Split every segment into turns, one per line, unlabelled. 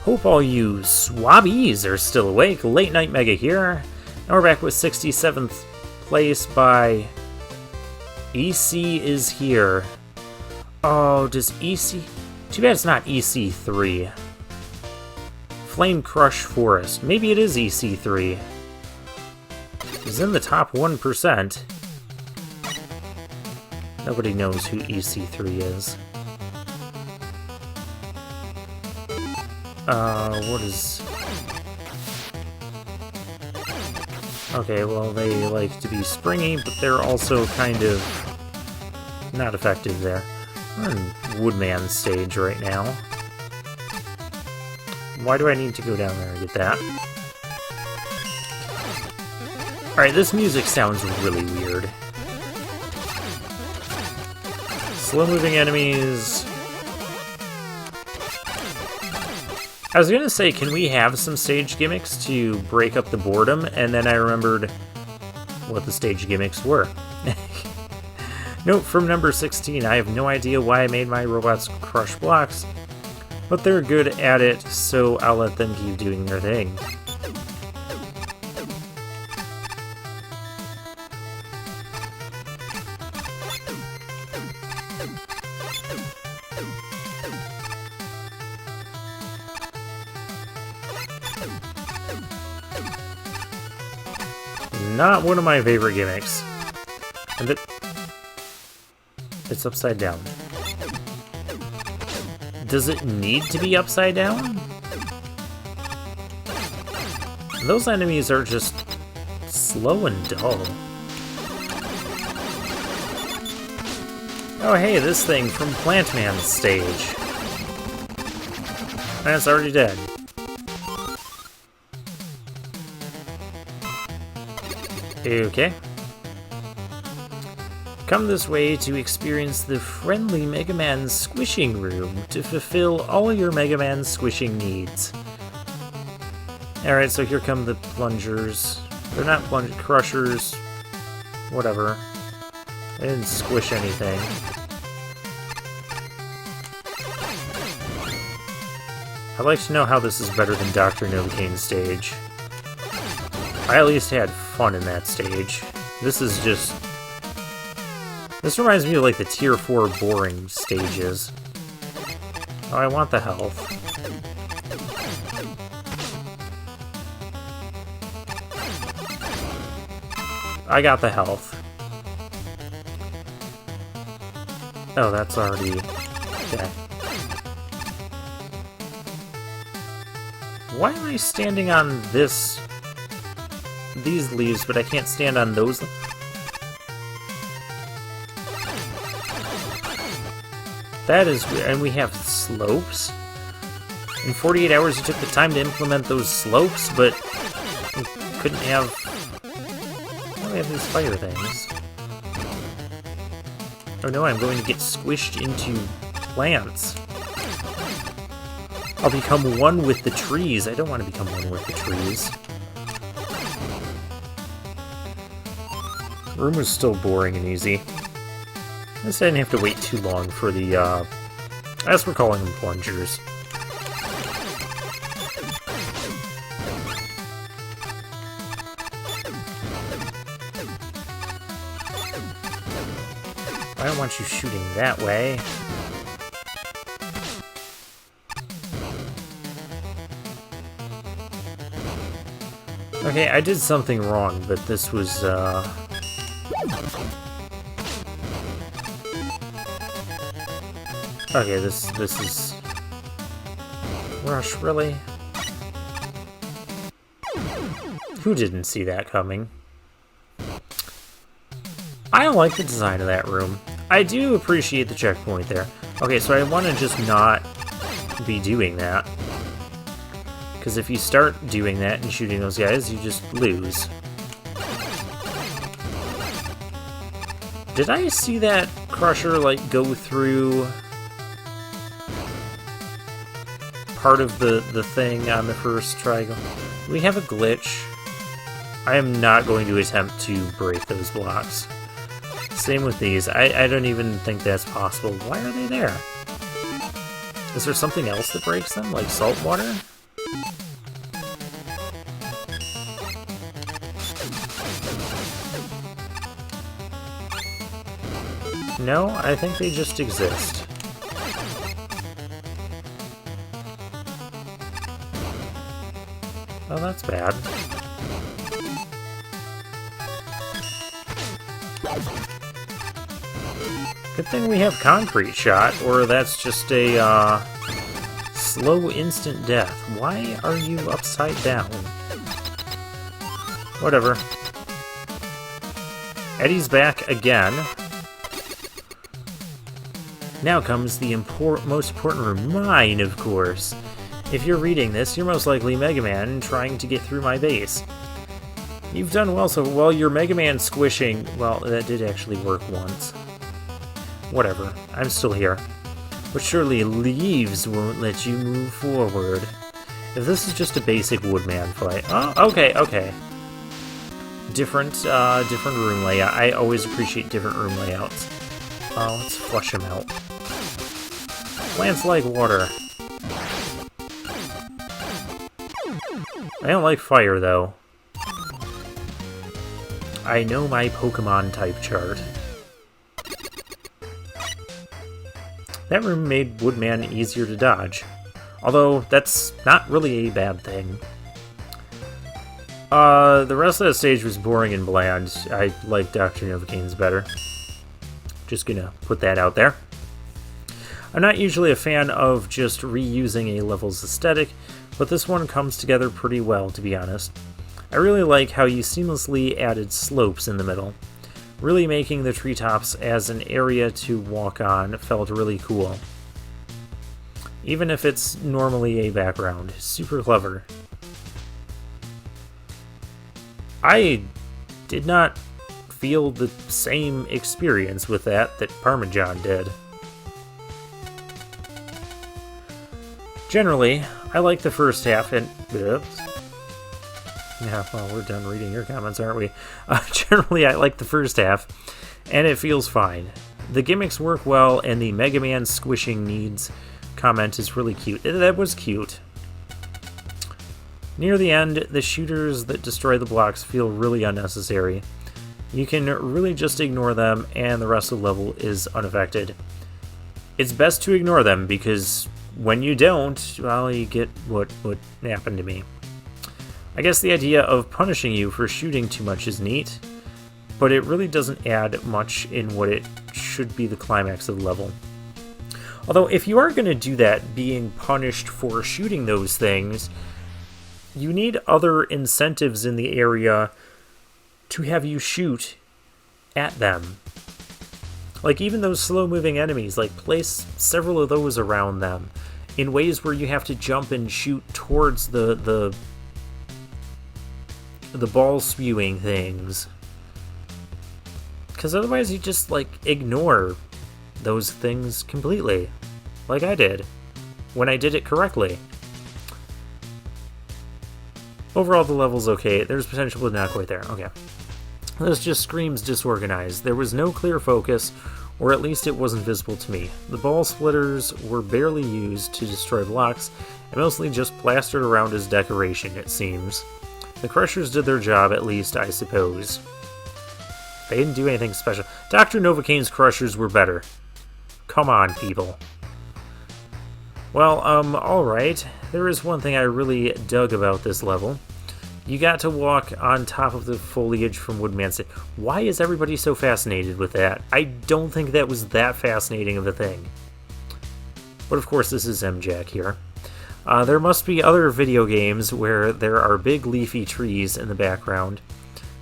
Hope all you swabbies are still awake. Late Night Mega here. Now we're back with 67th place by EC is here. Oh, does EC... Too bad it's not EC3. Flame Crush Forest. Maybe it is EC3. He's in the top 1%. Nobody knows who EC3 is. What is... Okay, well, they like to be springy, but they're also kind of not effective there. We're in Woodman stage right now. Why do I need to go down there and get that? Alright, this music sounds really weird. Slow-moving enemies... I was gonna say, can we have some stage gimmicks to break up the boredom? And then I remembered what the stage gimmicks were. Note from number 16, I have no idea why I made my robots crush blocks, but they're good at it, so I'll let them keep doing their thing. Not one of my favorite gimmicks. And it's upside down. Does it need to be upside down? Those enemies are just slow and dull. Oh hey, this thing from Plant Man's stage. That's already dead. Okay. Come this way to experience the friendly Mega Man squishing room to fulfill all your Mega Man squishing needs. Alright, so here come the plungers. They're not crushers. Whatever. They didn't squish anything. I'd like to know how this is better than Dr. Novocane's stage. I at least had fun in that stage. This is just... This reminds me of like the tier 4 boring stages. Oh, I want the health. I got the health. Oh, that's already... Okay. Why am I standing on this... these leaves, but I can't stand on those? That is weird. And we have slopes? In 48 hours you took the time to implement those slopes, but we couldn't have... Why do we have these fire things? Oh no, I'm going to get squished into plants. I'll become one with the trees. I don't want to become one with the trees. The room was still boring and easy. I guess I didn't have to wait too long for the, I guess we're calling them plungers. I don't want you shooting that way. Okay, I did something wrong, but this was, Okay, this is... Rush, really? Who didn't see that coming? I don't like the design of that room. I do appreciate the checkpoint there. Okay, so I want to just not be doing that. Because if you start doing that and shooting those guys, you just lose. Did I see that Crusher, like, go through... part of the thing on the first triangle? We have a glitch. I am not going to attempt to break those blocks. Same with these. I don't even think that's possible. Why are they there? Is there something else that breaks them, like salt water? No, I think they just exist. Oh, that's bad. Good thing we have Concrete Shot, or that's just a, slow instant death. Why are you upside down? Whatever. Eddie's back again. Now comes the most important room. Mine, of course. If you're reading this, you're most likely Mega Man trying to get through my base. You've done well so well. Your Mega Man squishing... Well, that did actually work once. Whatever. I'm still here. But surely leaves won't let you move forward. If this is just a basic Woodman fight... Oh, okay, okay. Different room layout. I always appreciate different room layouts. Let's flush him out. Plants like water. I don't like fire, though. I know my Pokemon type chart. That room made Woodman easier to dodge. Although, that's not really a bad thing. The rest of that stage was boring and bland. I like Dr. Novocaine's better. Just gonna put that out there. I'm not usually a fan of just reusing a level's aesthetic, but this one comes together pretty well, to be honest. I really like how you seamlessly added slopes in the middle. Really making the treetops as an area to walk on felt really cool. Even if it's normally a background. Super clever. I did not feel the same experience with that Parmesan did. Generally, I like the first half and... Oops. Yeah, well, we're done reading your comments, aren't we? Generally, I like the first half, and it feels fine. The gimmicks work well, and the Mega Man squishing needs comment is really cute. That was cute. Near the end, the shooters that destroy the blocks feel really unnecessary. You can really just ignore them, and the rest of the level is unaffected. It's best to ignore them, because when you don't, well, you get what happened to me. I guess the idea of punishing you for shooting too much is neat, but it really doesn't add much in what it should be the climax of the level. Although, if you are going to do that, being punished for shooting those things, you need other incentives in the area to have you shoot at them. Like, even those slow-moving enemies, like, place several of those around them in ways where you have to jump and shoot towards the ball spewing things. Because otherwise you just, like, ignore those things completely. Like I did. When I did it correctly. Overall, the level's okay. There's potential, but not quite there. Okay. This just screams disorganized. There was no clear focus, or at least it wasn't visible to me. The ball splitters were barely used to destroy blocks, and mostly just plastered around as decoration, it seems. The Crushers did their job, at least, I suppose. They didn't do anything special. Dr. Novocaine's Crushers were better. Come on, people. Well, alright. There is one thing I really dug about this level. You got to walk on top of the foliage from Woodman City. Why is everybody so fascinated with that? I don't think that was that fascinating of a thing. But of course, this is MJack here. There must be other video games where there are big leafy trees in the background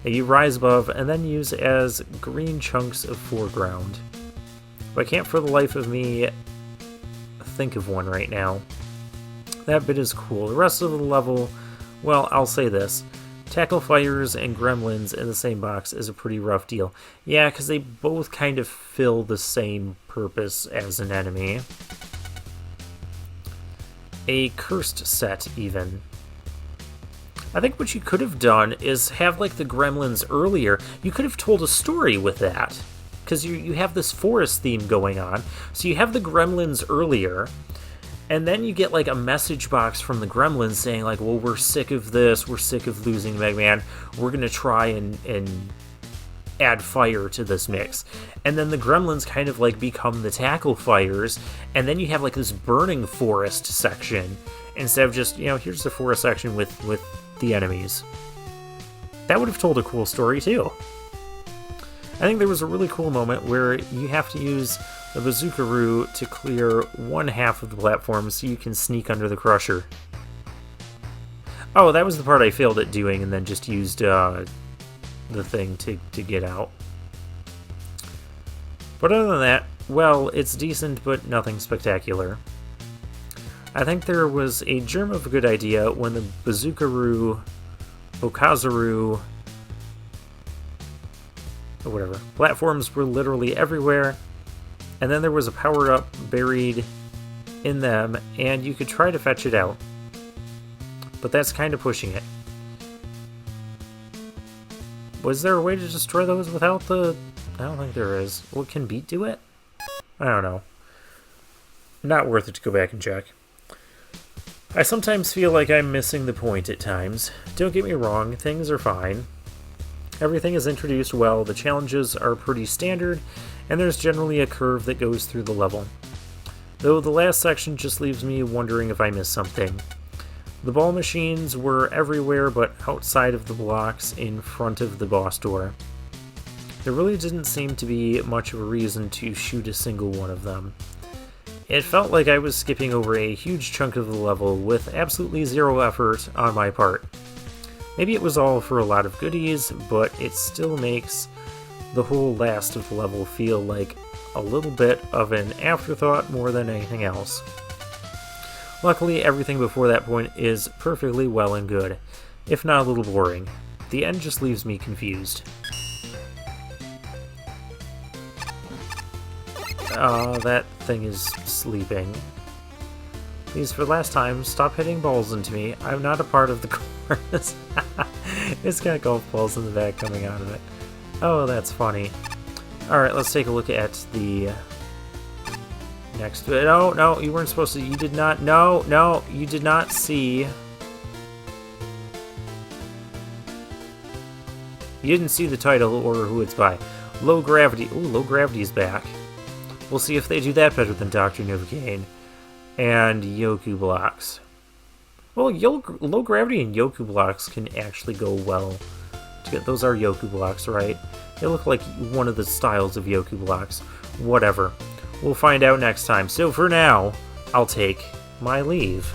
that you rise above and then use as green chunks of foreground. But I can't for the life of me think of one right now. That bit is cool. The rest of the level, well, I'll say this. Tackle fires and gremlins in the same box is a pretty rough deal. Yeah, because they both kind of fill the same purpose as an enemy. A cursed set, even. I think what you could have done is have, like, the gremlins earlier. You could have told a story with that. Because you have this forest theme going on. So you have the gremlins earlier, And then you get like a message box from the Gremlins saying like, well, we're sick of this, we're sick of losing Mega Man, we're gonna try and add fire to this mix. And then the Gremlins kind of like become the tackle fires, and then you have like this burning forest section instead of just, you know, here's the forest section with the enemies. That would have told a cool story too. I think there was a really cool moment where you have to use the Bazookaroo to clear one half of the platform so you can sneak under the crusher. Oh, that was the part I failed at doing and then just used the thing to get out. But other than that, well, it's decent but nothing spectacular. I think there was a germ of a good idea when the Bazookaroo, Okazaroo, or whatever, platforms were literally everywhere, and then there was a power-up buried in them, and you could try to fetch it out. But that's kind of pushing it. Was there a way to destroy those without the... I don't think there is. Well, can Beat do it? I don't know. Not worth it to go back and check. I sometimes feel like I'm missing the point at times. Don't get me wrong, things are fine. Everything is introduced well, the challenges are pretty standard, and there's generally a curve that goes through the level. Though the last section just leaves me wondering if I missed something. The ball machines were everywhere but outside of the blocks in front of the boss door. There really didn't seem to be much of a reason to shoot a single one of them. It felt like I was skipping over a huge chunk of the level with absolutely zero effort on my part. Maybe it was all for a lot of goodies, but it still makes the whole last of the level feel like a little bit of an afterthought more than anything else. Luckily, everything before that point is perfectly well and good, if not a little boring. The end just leaves me confused. That thing is sleeping. Please, for the last time, stop hitting balls into me. I'm not a part of the chorus. It's got golf balls in the back coming out of it. Oh, that's funny. Alright, let's take a look at the next... No, you weren't supposed to... You did not... No, you did not see... You didn't see the title or who it's by. Low Gravity. Ooh, Low Gravity's back. We'll see if they do that better than Dr. Novocaine. And Yoku Blocks. Well, Low Gravity and Yoku Blocks can actually go well together. Those are Yoku Blocks, right? They look like one of the styles of Yoku Blocks. Whatever. We'll find out next time. So for now, I'll take my leave.